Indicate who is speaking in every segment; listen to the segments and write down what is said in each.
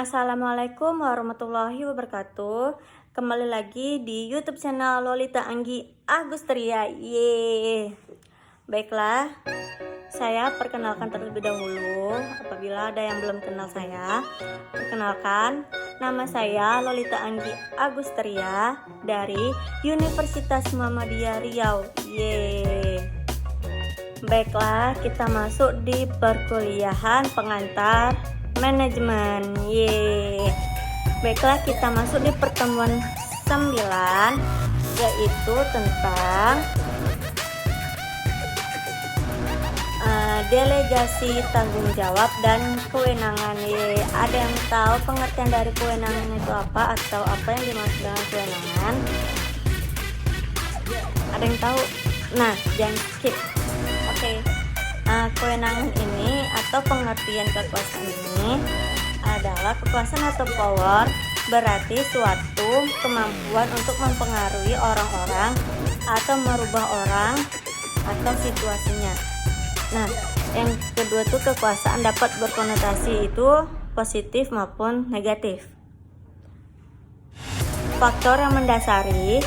Speaker 1: Assalamualaikum warahmatullahi wabarakatuh. Kembali lagi di YouTube channel Lolita Anggi Agusteria. Baiklah, saya perkenalkan terlebih dahulu. Apabila ada yang belum kenal saya, perkenalkan, nama saya Lolita Anggi Agusteria dari Universitas Muhammadiyah Riau. Baiklah, kita masuk di perkuliahan pengantar manajemen. Baiklah, kita masuk di pertemuan 9, yaitu tentang delegasi tanggung jawab dan kewenangan. Ada yang tahu pengertian dari kewenangan itu apa, atau apa yang dimaksud dengan kewenangan? Ada yang tahu? Nah, jangan skip. Oke. Kewenangan ini atau pengertian kekuasaan ini adalah kekuasaan atau power, berarti suatu kemampuan untuk mempengaruhi orang-orang atau merubah orang atau situasinya. Nah, yang kedua itu kekuasaan dapat berkonotasi itu positif maupun negatif. Faktor yang mendasari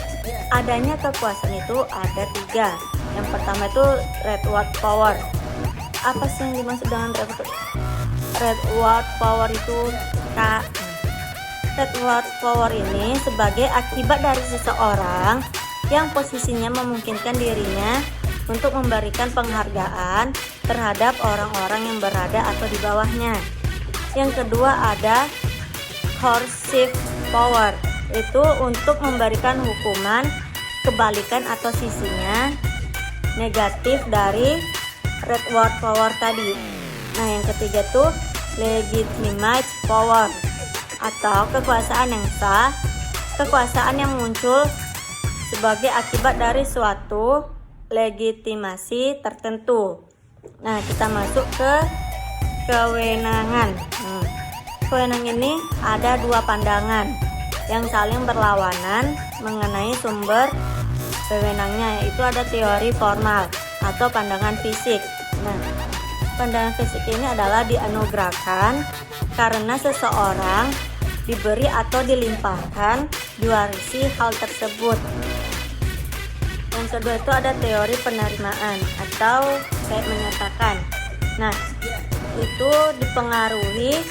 Speaker 1: adanya kekuasaan itu ada 3. Yang pertama itu reward power. Apa sih yang dimaksud dengan reward power itu? Reward power ini sebagai akibat dari seseorang yang posisinya memungkinkan dirinya untuk memberikan penghargaan terhadap orang-orang yang berada atau di bawahnya. Yang kedua ada coercive power, itu untuk memberikan hukuman kebalikan atau sisinya negatif dari reward power tadi. Nah, yang ketiga tuh legitimate power atau kekuasaan yang sah, kekuasaan yang muncul sebagai akibat dari suatu legitimasi tertentu. Nah, kita masuk ke kewenangan. Kewenangan ini ada 2 pandangan yang saling berlawanan mengenai sumber wewenangnya, yaitu ada teori formal atau pandangan fisik. Nah, pandangan fisik ini adalah dianugerahkan karena seseorang diberi atau dilimpahkan, diwarisi hal tersebut. Yang kedua itu ada teori penerimaan atau kayak menyatakan. Nah, itu dipengaruhi,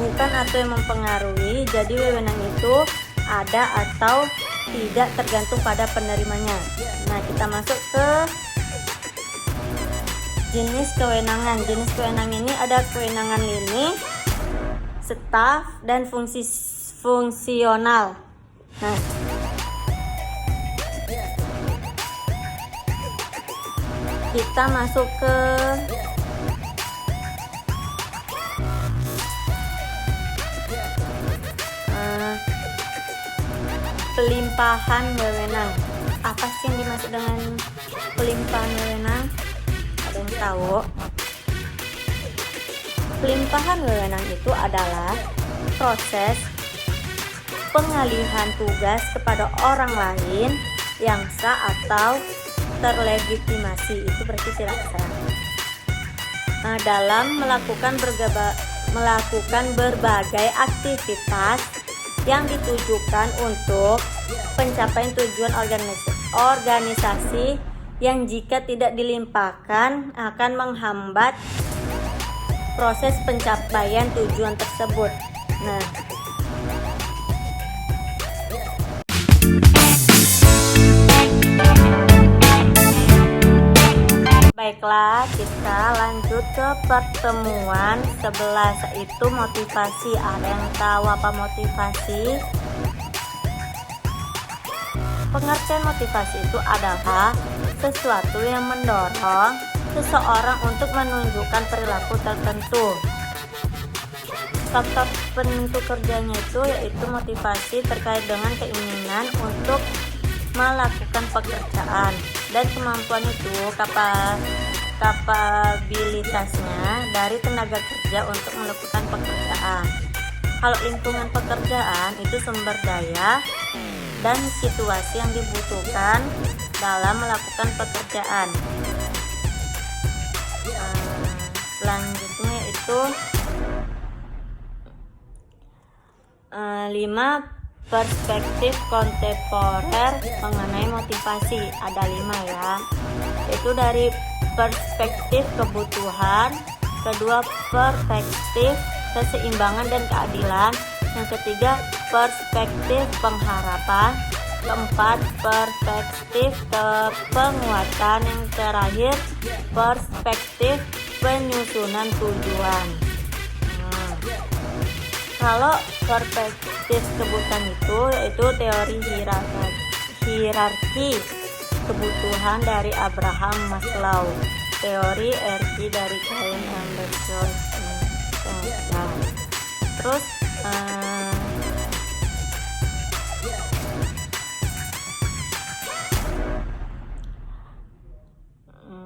Speaker 1: bukan atau yang mempengaruhi. Jadi wewenang itu ada atau tidak tergantung pada penerimanya. Nah, kita masuk ke jenis kewenangan. Jenis kewenangan ini ada kewenangan lini, staf, dan fungsional. Nah, kita masuk ke pelimpahan wewenang. Apa sih yang dimaksud dengan pelimpahan wewenang? Ada yang tahu? Pelimpahan wewenang itu adalah proses pengalihan tugas kepada orang lain yang sah atau terlegitimasi. Itu berarti tidak sah. Dalam melakukan berbagai aktivitas yang ditujukan untuk pencapaian tujuan organisasi yang jika tidak dilimpahkan akan menghambat proses pencapaian tujuan tersebut. Nah, baiklah, kita lanjut ke pertemuan 11, yaitu motivasi. Ada yang tahu apa motivasi? Pengertian motivasi itu adalah sesuatu yang mendorong seseorang untuk menunjukkan perilaku tertentu. Faktor penentu kerjanya itu yaitu motivasi terkait dengan keinginan untuk melakukan pekerjaan, dan kemampuan itu kapabilitasnya dari tenaga kerja untuk melakukan pekerjaan. Kalau lingkungan pekerjaan itu sumber daya dan situasi yang dibutuhkan dalam melakukan pekerjaan. Selanjutnya itu 5 perspektif kontemporer mengenai motivasi. Ada 5 ya, yaitu dari perspektif kebutuhan, kedua perspektif keseimbangan dan keadilan, yang ketiga perspektif pengharapan, keempat perspektif penguatan, yang terakhir perspektif penyusunan tujuan. Kalau perspektif kebutuhan itu yaitu teori hierarki kebutuhan dari Abraham Maslow, teori hierarki dari Cain Anderson. Terus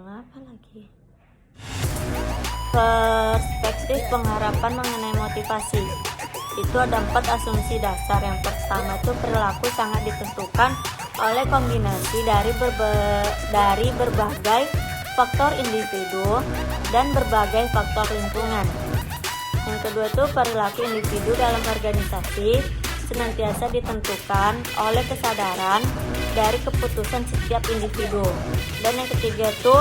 Speaker 1: apa lagi? Perspektif pengharapan mengenai motivasi. Itu ada 4 asumsi dasar. Yang pertama itu perilaku sangat ditentukan oleh kombinasi dari berbagai faktor individu dan berbagai faktor lingkungan. Yang kedua itu perilaku individu dalam organisasi senantiasa ditentukan oleh kesadaran dari keputusan setiap individu. Dan yang ketiga itu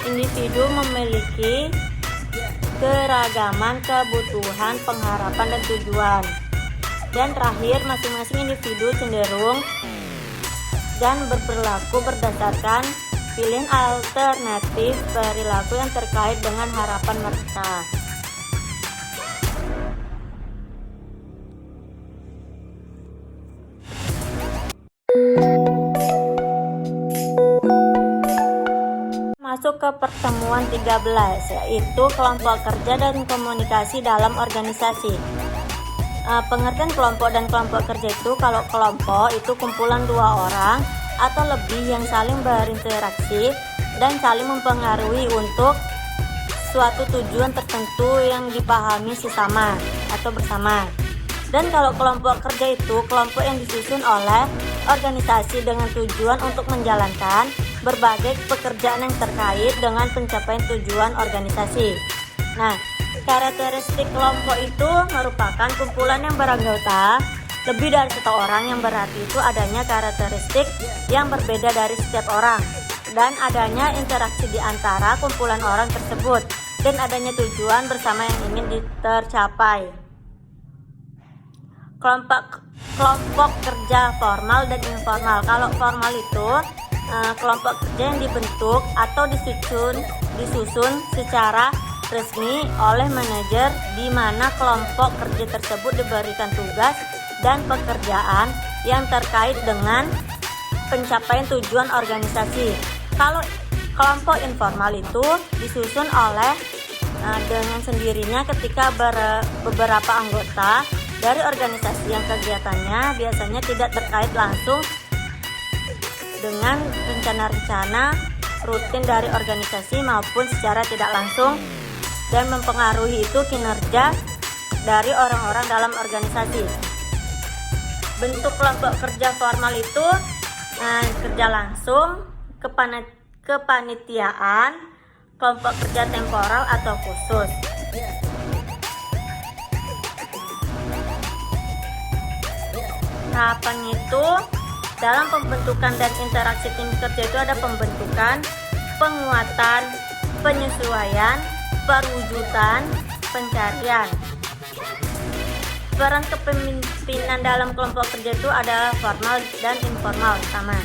Speaker 1: individu memiliki keragaman kebutuhan, pengharapan, dan tujuan. Dan terakhir, masing-masing individu cenderung dan berperilaku berdasarkan pilihan alternatif perilaku yang terkait dengan harapan mereka. Masuk ke pertemuan 13, yaitu kelompok kerja dan komunikasi dalam organisasi. Pengertian kelompok dan kelompok kerja itu, kalau kelompok itu kumpulan 2 orang atau lebih yang saling berinteraksi dan saling mempengaruhi untuk suatu tujuan tertentu yang dipahami sesama atau bersama. Dan kalau kelompok kerja itu kelompok yang disusun oleh organisasi dengan tujuan untuk menjalankan berbagai pekerjaan yang terkait dengan pencapaian tujuan organisasi. Nah, karakteristik kelompok itu merupakan kumpulan yang beranggota lebih dari 1 orang, yang berarti itu adanya karakteristik yang berbeda dari setiap orang, dan adanya interaksi di antara kumpulan orang tersebut, dan adanya tujuan bersama yang ingin tercapai. Kelompok kerja formal dan informal. Kalau formal itu kelompok kerja yang dibentuk atau disusun secara resmi oleh manajer, di mana kelompok kerja tersebut diberikan tugas dan pekerjaan yang terkait dengan pencapaian tujuan organisasi. Kalau kelompok informal itu disusun oleh dengan sendirinya ketika beberapa anggota dari organisasi yang kegiatannya biasanya tidak terkait langsung dengan rencana-rencana rutin dari organisasi maupun secara tidak langsung, dan mempengaruhi itu kinerja dari orang-orang dalam organisasi. Bentuk kelompok kerja formal itu kerja langsung, kepanitiaan, kelompok kerja temporal atau khusus. Tahapannya itu dalam pembentukan dan interaksi tim kerja itu ada pembentukan, penguatan, penyesuaian, perwujudan, pencarian. Peran kepemimpinan dalam kelompok kerja itu ada formal dan informal sama.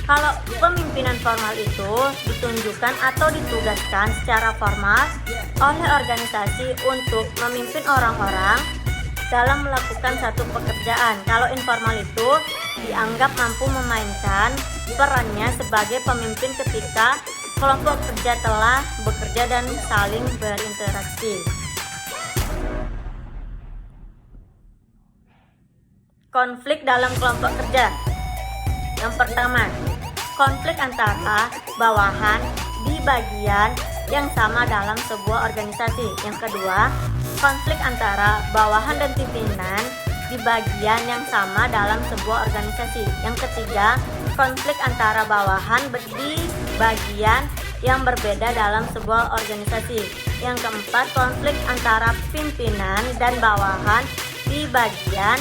Speaker 1: Kalau pemimpinan formal itu ditunjukkan atau ditugaskan secara formal oleh organisasi untuk memimpin orang-orang dalam melakukan satu pekerjaan. Kalau informal itu dianggap mampu memainkan perannya sebagai pemimpin ketika kelompok kerja telah bekerja dan saling berinteraksi. Konflik dalam kelompok kerja. Yang pertama, konflik antara bawahan di bagian yang sama dalam sebuah organisasi. Yang kedua, konflik antara bawahan dan pimpinan di bagian yang sama dalam sebuah organisasi. Yang ketiga, konflik antara bawahan di bagian yang berbeda dalam sebuah organisasi. Yang keempat, konflik antara pimpinan dan bawahan di bagian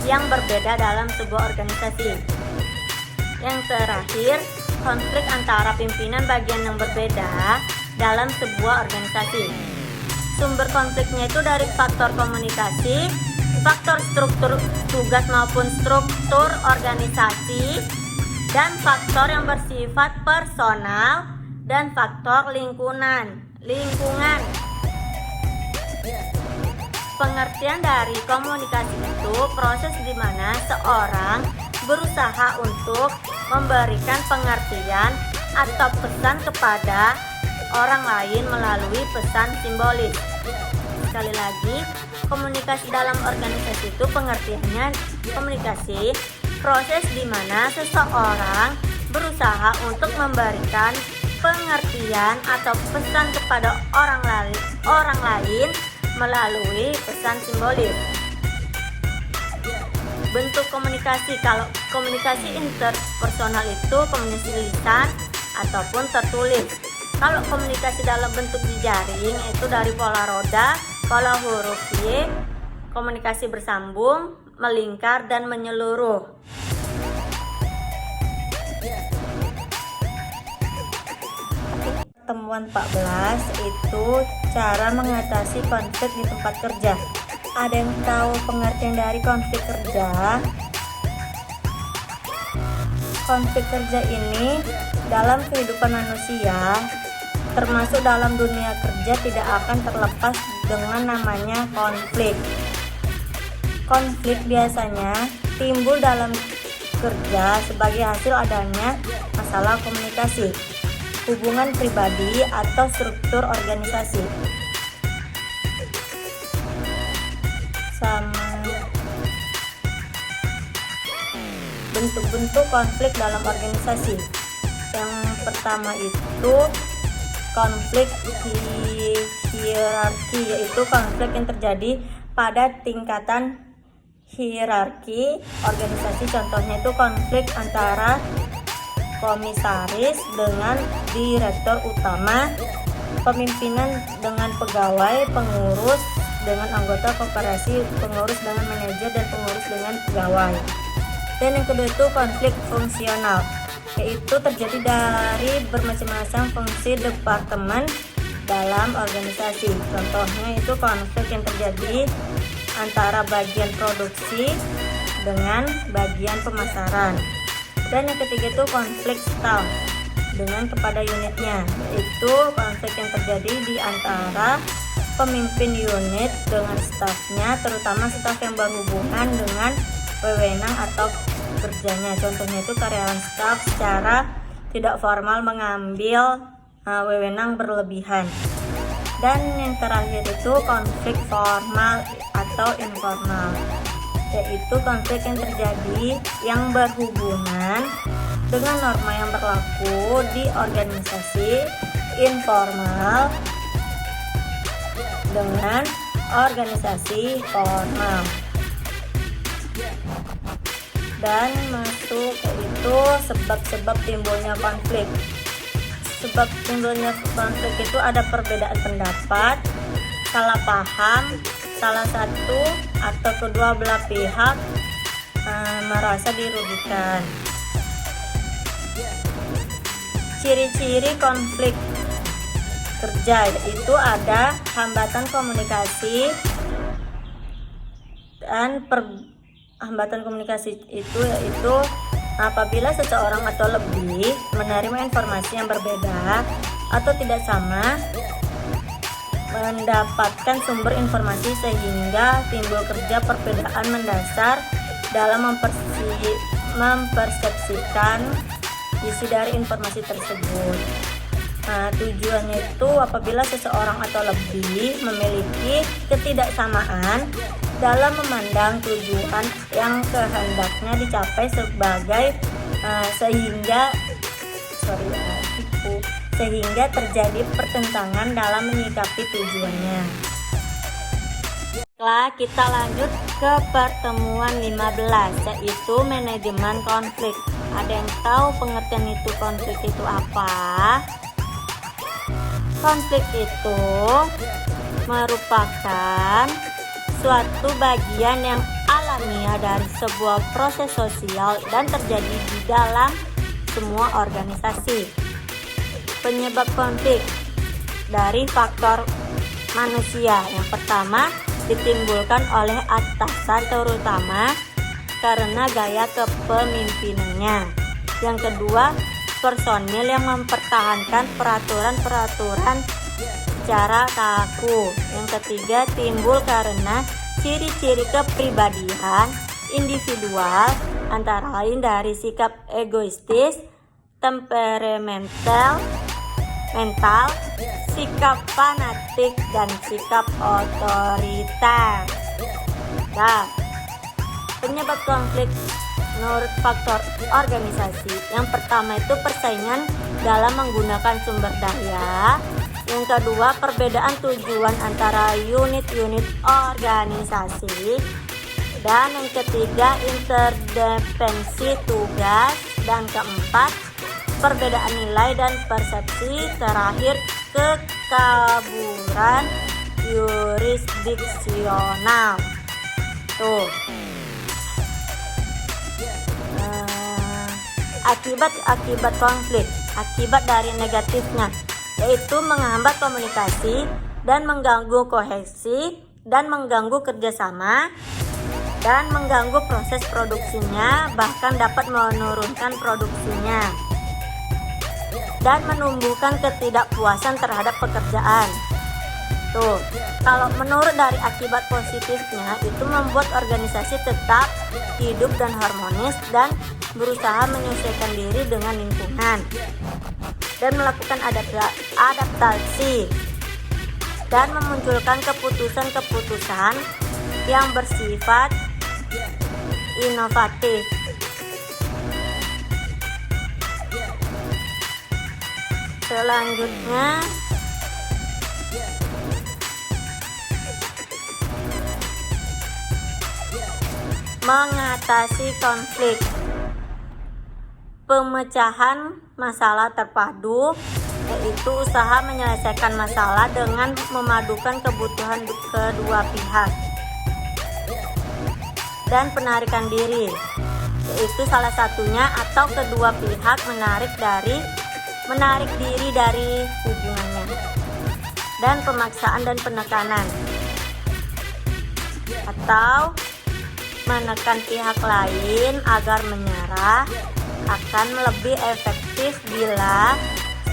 Speaker 1: yang berbeda dalam sebuah organisasi. Yang terakhir, konflik antara pimpinan bagian yang berbeda dalam sebuah organisasi. Sumber konfliknya itu dari faktor komunikasi, faktor struktur tugas maupun struktur organisasi, dan faktor yang bersifat personal, dan faktor lingkungan. Pengertian dari komunikasi itu proses di mana seorang berusaha untuk memberikan pengertian atau pesan kepada orang lain melalui pesan simbolis. Sekali lagi, komunikasi dalam organisasi itu pengertiannya komunikasi proses di mana seseorang berusaha untuk memberikan pengertian atau pesan kepada orang lain melalui pesan simbolis. Bentuk komunikasi, kalau komunikasi interpersonal itu komunikasi lisan ataupun tertulis. Kalau komunikasi dalam bentuk jejaring itu dari pola roda, pola huruf Y, komunikasi bersambung, melingkar, dan menyeluruh. Temuan 14 itu cara mengatasi konflik di tempat kerja. Ada yang tahu pengertian dari konflik kerja? Konflik kerja ini dalam kehidupan manusia, termasuk dalam dunia kerja, tidak akan terlepas dengan namanya konflik. Konflik biasanya timbul dalam kerja sebagai hasil adanya masalah komunikasi, hubungan pribadi, atau struktur organisasi. Sama bentuk-bentuk konflik dalam organisasi. Yang pertama itu konflik hierarki, yaitu konflik yang terjadi pada tingkatan hierarki organisasi. Contohnya itu konflik antara komisaris dengan direktur utama, pemimpinan dengan pegawai, pengurus dengan anggota koperasi, pengurus dengan manajer, dan pengurus dengan pegawai. Dan yang kedua itu konflik fungsional, yaitu terjadi dari bermacam-macam fungsi departemen dalam organisasi. Contohnya itu konflik yang terjadi antara bagian produksi dengan bagian pemasaran. Dan yang ketiga itu konflik staff dengan kepada unitnya, yaitu konflik yang terjadi di antara pemimpin unit dengan stafnya, terutama staf yang berhubungan dengan wewenang atau kerjanya. Contohnya itu karyawan staf secara tidak formal mengambil wewenang berlebihan. Dan yang terakhir itu konflik formal atau informal, yaitu konflik yang terjadi yang berhubungan dengan norma yang berlaku di organisasi, informal dengan organisasi formal. Dan masuk itu sebab-sebab timbulnya konflik. Sebab timbulnya konflik itu ada perbedaan pendapat, salah paham, salah satu atau kedua belah pihak merasa dirugikan. Ciri-ciri konflik kerja itu ada hambatan komunikasi, dan hambatan komunikasi itu yaitu apabila seseorang atau lebih menerima informasi yang berbeda atau tidak sama mendapatkan sumber informasi sehingga timbul kerja perbedaan mendasar dalam mempersepsikan isi dari informasi tersebut. Tujuannya itu apabila seseorang atau lebih memiliki ketidaksamaan dalam memandang tujuan yang kehendaknya dicapai sehingga terjadi pertentangan dalam menyikapi tujuannya. Setelah kita lanjut ke pertemuan 15, yaitu manajemen konflik. Ada yang tahu pengertian itu konflik itu apa? Konflik itu merupakan suatu bagian yang alami alamiah dari sebuah proses sosial dan terjadi di dalam semua organisasi. Penyebab konflik dari faktor manusia. Yang pertama, ditimbulkan oleh atasan terutama karena gaya kepemimpinannya. Yang kedua, personil yang mempertahankan peraturan-peraturan secara kaku. Yang ketiga, timbul karena ciri-ciri kepribadian individual, antara lain dari sikap egoistis, temperamental, mental, sikap fanatik, dan sikap otoriter. Nah, penyebab konflik menurut faktor organisasi. Yang pertama itu persaingan dalam menggunakan sumber daya. Yang kedua, perbedaan tujuan antara unit-unit organisasi. Dan yang ketiga, interdependensi tugas. Dan keempat, perbedaan nilai dan persepsi. Terakhir, kekaburan yurisdiksional. Tuh. Akibat konflik, akibat dari negatifnya, yaitu menghambat komunikasi dan mengganggu kohesi dan mengganggu kerjasama dan mengganggu proses produksinya, bahkan dapat menurunkan produksinya dan menumbuhkan ketidakpuasan terhadap pekerjaan. Tuh, kalau menurut dari akibat positifnya itu membuat organisasi tetap hidup dan harmonis dan berusaha menyesuaikan diri dengan lingkungan dan melakukan adaptasi dan memunculkan keputusan-keputusan yang bersifat inovatif. Selanjutnya, mengatasi konflik. Pemecahan masalah terpadu, yaitu usaha menyelesaikan masalah dengan memadukan kebutuhan kedua pihak. Dan penarikan diri, yaitu salah satunya atau kedua pihak menarik diri dari hubungannya. Dan pemaksaan dan penekanan, atau menekan pihak lain agar menyerah akan lebih efektif bila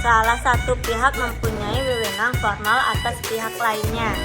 Speaker 1: salah satu pihak mempunyai wewenang formal atas pihak lainnya.